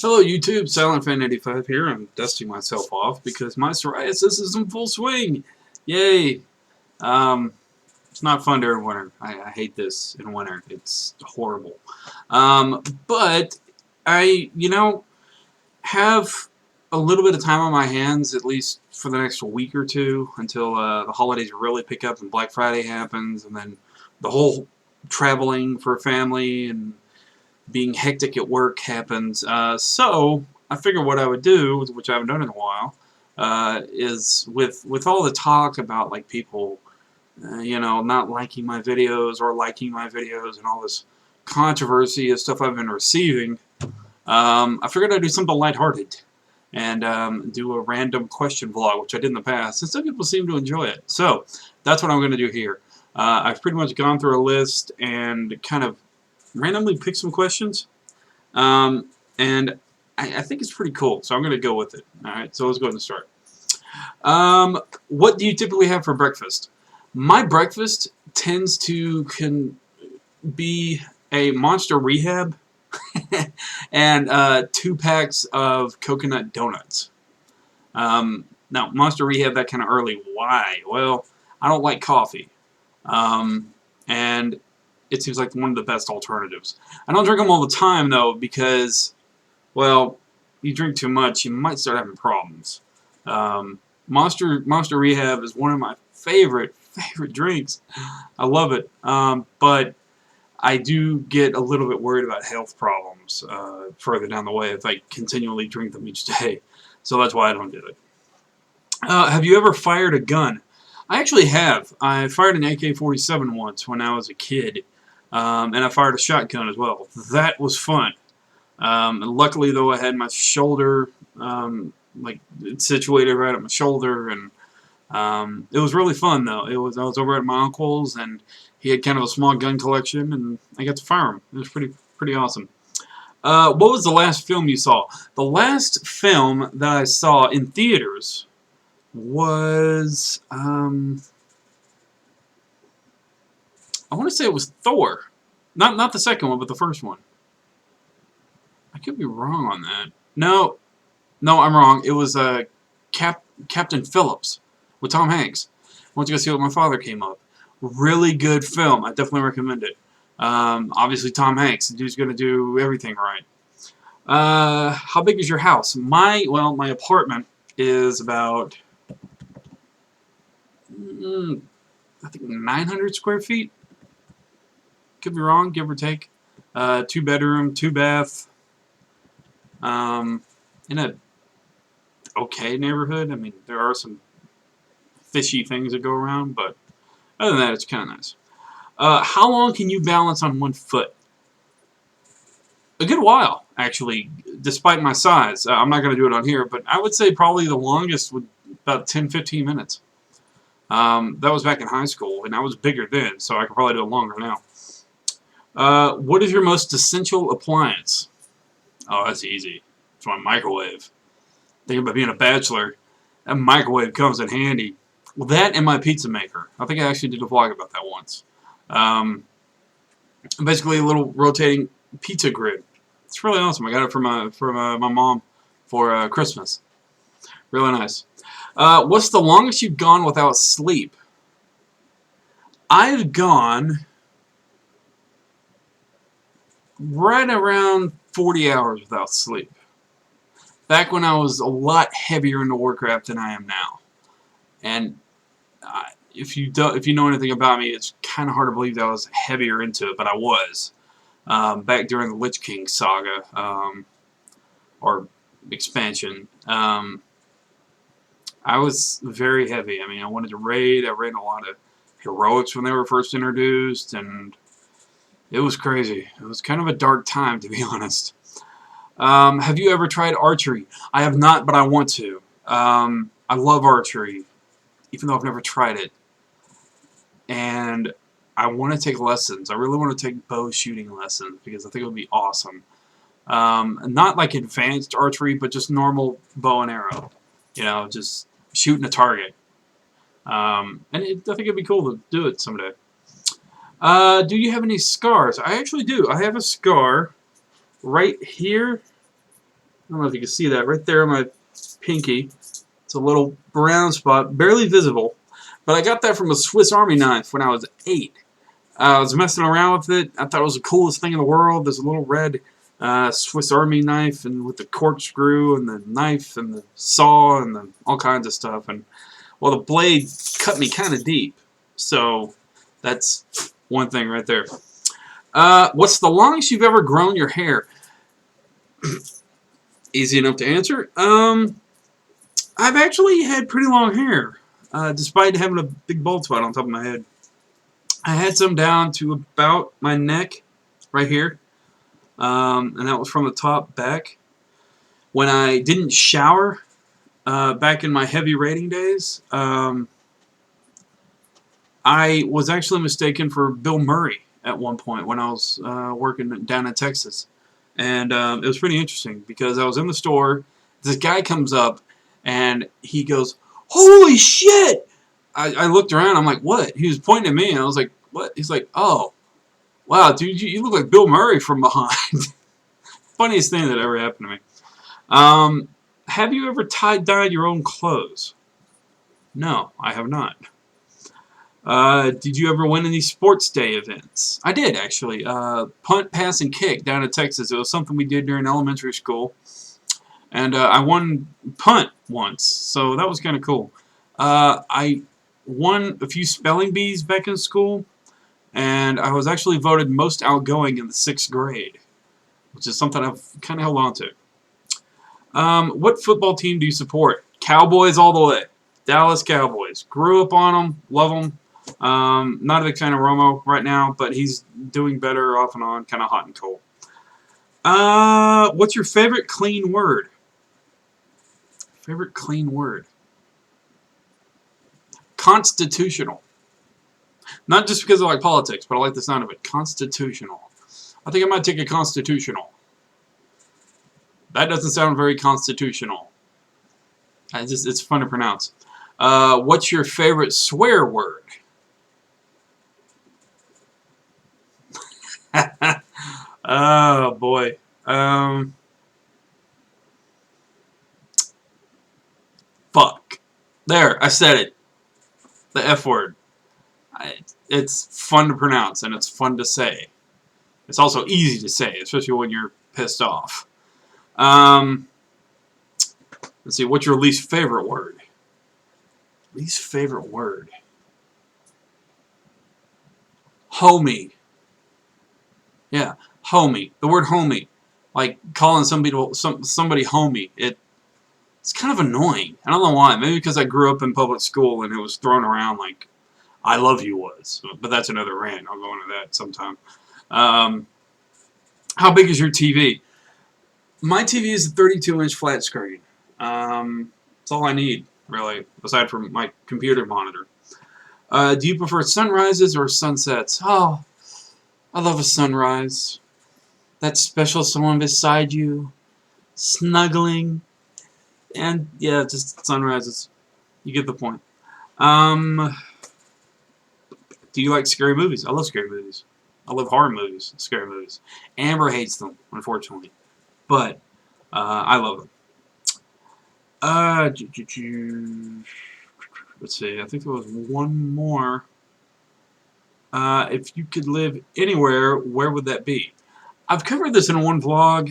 Hello YouTube, SilentFan85 here. I'm dusting myself off because my psoriasis is in full swing. Yay! Um, it's not fun during winter. I hate this in winter. It's horrible. But I, have a little bit of time on my hands, at least for the next week or two, until the holidays really pick up and Black Friday happens, and then the whole traveling for family and being hectic at work happens. So I figured what I would do, which I haven't done in a while, is with all the talk about like people, not liking my videos or liking my videos and all this controversy and stuff I've been receiving. I figured I'd do something lighthearted and do a random question vlog, which I did in the past, and some people seem to enjoy it. So that's what I'm going to do here. I've pretty much gone through a list and kind of randomly pick some questions, and I think it's pretty cool, so I'm going to go with it. Alright, so let's go ahead and start. What do you typically have for breakfast? My breakfast tends to be a Monster Rehab and 2 packs of coconut donuts. Now, Monster Rehab that kind of early. Why? Well, I don't like coffee. And it seems like one of the best alternatives. I don't drink them all the time, though, because, well, you drink too much, you might start having problems. Monster Rehab is one of my favorite drinks. I love it, but I do get a little bit worried about health problems further down the way if I continually drink them each day. So that's why I don't do it. Have you ever fired a gun? I actually have. I fired an AK-47 once when I was a kid. And I fired a shotgun as well. That was fun. Luckily, though, I had my shoulder like situated right at my shoulder, and it was really fun. Though I was over at my uncle's, and he had kind of a small gun collection, and I got to fire them. It was pretty awesome. What was the last film you saw? The last film that I saw in theaters was I want to say it was Thor. Not the second one, but the first one. I could be wrong on that. No, I'm wrong. It was Captain Phillips with Tom Hanks. I went to go see it with my father came up. Really good film. I definitely recommend it. Obviously, Tom Hanks. The dude's going to do everything right. How big is your house? My apartment is about, I think 900 square feet. Could be wrong, give or take. 2 bedroom, 2 bath. In a okay neighborhood. I mean, there are some fishy things that go around, but other than that, it's kind of nice. How long can you balance on one foot? A good while, actually, despite my size. I'm not going to do it on here, but I would say probably the longest would about 10-15 minutes. That was back in high school, and I was bigger then, so I could probably do it longer now. What is your most essential appliance? Oh, that's easy. It's my microwave. Thinking about being a bachelor, that microwave comes in handy. Well, that and my pizza maker. I think I actually did a vlog about that once. Basically, a little rotating pizza grid. It's really awesome. I got it from my mom for Christmas. Really nice. What's the longest you've gone without sleep? I've gone right around 40 hours without sleep. Back when I was a lot heavier into Warcraft than I am now. And if you know anything about me, it's kind of hard to believe that I was heavier into it, but I was. Back during the Lich King saga, or expansion. I was very heavy. I mean, I wanted to raid. I ran a lot of heroics when they were first introduced, and it was crazy. It was kind of a dark time, to be honest. Have you ever tried archery? I have not, but I want to. I love archery, even though I've never tried it. And I want to take lessons. I really want to take bow shooting lessons because I think it would be awesome. Not like advanced archery, but just normal bow and arrow. You know, just shooting a target. I think it'd be cool to do it someday. Do you have any scars? I actually do. I have a scar right here don't know if you can see that right there on my pinky. It's a little brown spot, barely visible. But I got that from a Swiss Army knife when I was 8. I was messing around with it. I thought it was the coolest thing in the world. There's a little red Swiss Army knife, and with the corkscrew and the knife and the saw and all kinds of stuff. And well, the blade cut me kind of deep. So that's one thing right there. What's the longest you've ever grown your hair? Easy enough to answer. I've actually had pretty long hair, despite having a big bald spot on top of my head. I had some down to about my neck, right here, and that was from the top back. When I didn't shower, back in my heavy rating days, I was actually mistaken for Bill Murray at one point when I was working down in Texas. And it was pretty interesting because I was in the store. This guy comes up and he goes, "Holy shit!" I looked around. I'm like, "What?" He was pointing at me, and I was like, "What?" He's like, "Oh, wow, dude, you look like Bill Murray from behind." Funniest thing that ever happened to me. Have you ever tie-dyed your own clothes? No, I have not. Did you ever win any sports day events? I did, actually. Punt, pass, and kick down in Texas. It was something we did during elementary school. And I won punt once, so that was kind of cool. I won a few spelling bees back in school, and I was actually voted most outgoing in the 6th grade, which is something I've kind of held on to. What football team do you support? Cowboys all the way. Dallas Cowboys. Grew up on them, love them. Not a big fan of Romo right now, but he's doing better off and on, kind of hot and cold. What's your favorite clean word? Favorite clean word? Constitutional. Not just because I like politics, but I like the sound of it. Constitutional. I think I might take a constitutional. That doesn't sound very constitutional. It's fun to pronounce. What's your favorite swear word? Oh boy. Fuck. There, I said it. The F word. It's fun to pronounce and it's fun to say. It's also easy to say, especially when you're pissed off. Let's see, what's your least favorite word? Least favorite word? Homie. Yeah, homie. The word homie. Like calling somebody homie. It's kind of annoying. I don't know why. Maybe because I grew up in public school and it was thrown around like I love you was. But that's another rant. I'll go into that sometime. How big is your TV? My TV is a 32-inch flat screen. That's all I need, really, aside from my computer monitor. Do you prefer sunrises or sunsets? Oh, I love a sunrise. That special someone beside you, snuggling, and yeah, just sunrises. You get the point. Do you like scary movies? I love scary movies. I love horror movies, scary movies. Amber hates them, unfortunately, but I love them. Let's see. I think there was one more. If you could live anywhere, where would that be? I've covered this in one vlog.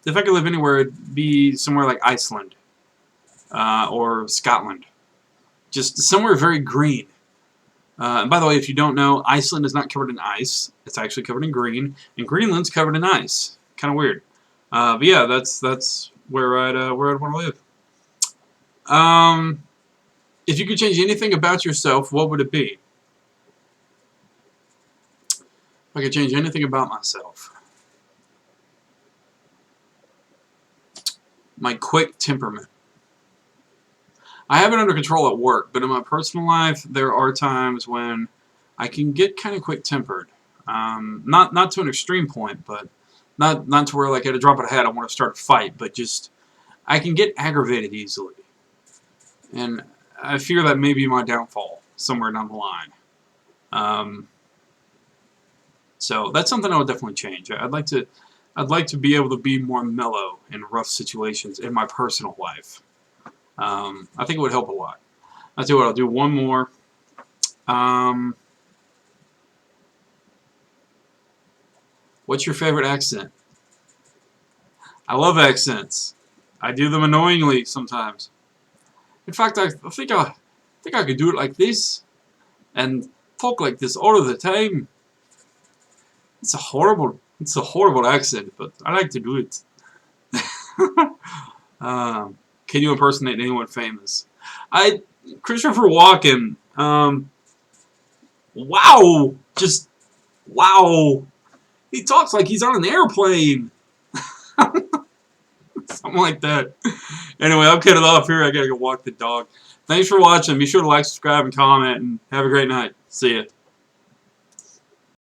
If I could live anywhere, it'd be somewhere like Iceland or Scotland. Just somewhere very green. And by the way, if you don't know, Iceland is not covered in ice. It's actually covered in green, and Greenland's covered in ice. Kind of weird. But yeah, that's where I'd want to live. If you could change anything about yourself, what would it be? If I could change anything about myself. My quick temperament. I have it under control at work, but in my personal life, there are times when I can get kind of quick-tempered. Not to an extreme point, but not to where like at a drop of a hat I want to start a fight, but just I can get aggravated easily. And I fear that may be my downfall somewhere down the line. So that's something I would definitely change. I'd like to I'd like to be able to be more mellow in rough situations in my personal life. I think it would help a lot. I'll tell you what, I'll do one more. What's your favorite accent? I love accents. I do them annoyingly sometimes. In fact, I think I could do it like this and talk like this all of the time. It's a horrible accent, but I like to do it. Can you impersonate anyone famous? Christopher Walken. Wow, just wow. He talks like he's on an airplane. Something like that. Anyway, I'll cut it off here. I gotta go walk the dog. Thanks for watching. Be sure to like, subscribe, and comment, and have a great night. See ya.